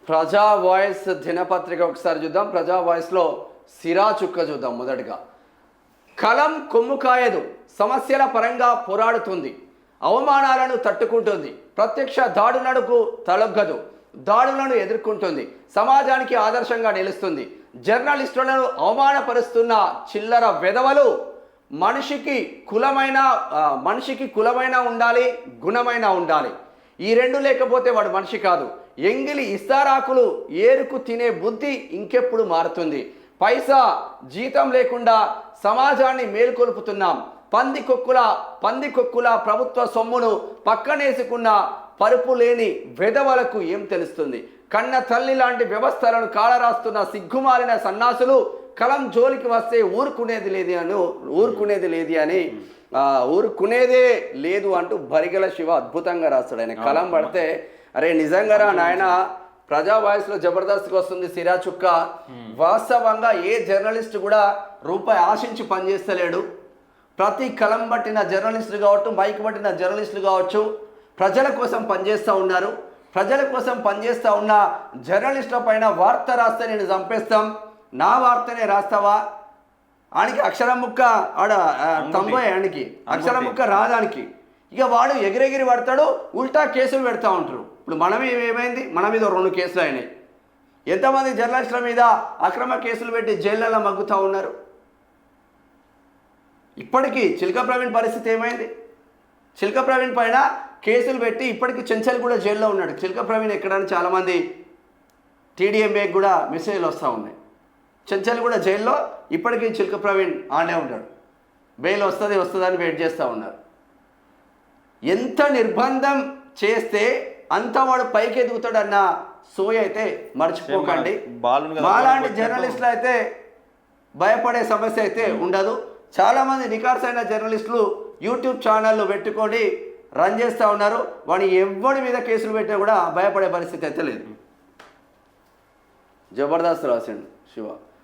ప్రజా వాయిస్ దినపత్రిక ఒకసారి చూద్దాం. ప్రజా వాయిస్లో సిరా చుక్క చూద్దాం. మొదటగా, కలం కొమ్ము కాయదు, సమస్యల పరంగా పోరాడుతుంది, అవమానాలను తట్టుకుంటుంది, ప్రత్యక్ష దాడులకు తలొగ్గదు, దాడులను ఎదుర్కొంటుంది, సమాజానికి ఆదర్శంగా నిలుస్తుంది. జర్నలిస్టులను అవమానపరుస్తున్న చిల్లర వెధవలు మనిషికి కులమైన ఉండాలి, గుణమైన ఉండాలి. ఈ రెండు లేకపోతే వాడు మనిషి కాదు. ఎంగిలి ఇస్తారాకులు ఏరుకు తినే బుద్ధి ఇంకెప్పుడు మారుతుంది. పైసా జీతం లేకుండా సమాజాన్ని మేల్కొల్పుతున్నాం. పందికొక్కుల ప్రభుత్వ సొమ్మును పక్కనేసుకున్న పరుపు లేని వెధవలకు ఏం తెలుస్తుంది? కన్న తల్లి లాంటి వ్యవస్థలను కాలరాస్తున్న సిగ్గుమాలిన సన్నాసులు కలం జోలికి వస్తే ఊరుకునేదే లేదు అంటూ బరిగల శివ అద్భుతంగా రాస్తాడు. ఆయన కలం పడితే అరే నిజంగా రా నాయన, ప్రజా వాయిస్లో జబర్దస్త్కి వస్తుంది సిరా చుక్క. వాస్తవంగా ఏ జర్నలిస్ట్ కూడా రూపాయి ఆశించి పనిచేస్తలేడు. ప్రతి కలం పట్టిన జర్నలిస్టులు కావచ్చు, మైక్ పట్టిన జర్నలిస్టులు కావచ్చు, ప్రజల కోసం పనిచేస్తూ ఉన్నారు. ప్రజల కోసం పనిచేస్తూ ఉన్న జర్నలిస్టుల పైన వార్త రాస్తే నేను చంపేస్తాం, నా వార్తనే రాస్తావా ఆనికి అక్షరం ముక్క ఆడ తంబోయ్, ఆనికి అక్షరం ముక్క రాదానికి. ఇక వాడు ఎగిరెగిరి పడతాడు, ఉల్టా కేసులు పెడతా ఉంటారు. ఇప్పుడు ఏమైంది, మన మీద 2 కేసులు అయినాయి. ఎంతమంది జర్నలిస్టుల మీద అక్రమ కేసులు పెట్టి జైళ్ళలో మగ్గుతూ ఉన్నారు. ఇప్పటికీ చిలక ప్రవీణ్ పరిస్థితి ఏమైంది? చిలక ప్రవీణ్ పైన కేసులు పెట్టి ఇప్పటికీ చెంచల్ కూడా జైల్లో ఉన్నాడు. చిలక ప్రవీణ్ ఎక్కడని చాలామంది టీడీఎంఏకి కూడా మెసేజ్లు వస్తూ ఉన్నాయి. చెంచల్ కూడా జైల్లో ఇప్పటికీ చిలక ప్రవీణ్ ఆనే ఉంటాడు. బెయిల్ వస్తుందని వెయిట్ చేస్తూ ఉన్నారు. ఎంత నిర్బంధం చేస్తే అంత వాడు పైకి ఎదుగుతాడన్న సోయ అయితే మర్చిపోకండి. మాలాంటి జర్నలిస్టులు అయితే భయపడే సమస్య అయితే ఉండదు. చాలామంది నికార్సైన జర్నలిస్టులు యూట్యూబ్ ఛానళ్ళు పెట్టుకొని రన్ చేస్తూ ఉన్నారు. వాడిని ఎవరి మీద కేసులు పెట్టినా కూడా భయపడే పరిస్థితి అయితే లేదు. జబర్దస్త్ రాసిండు శివ.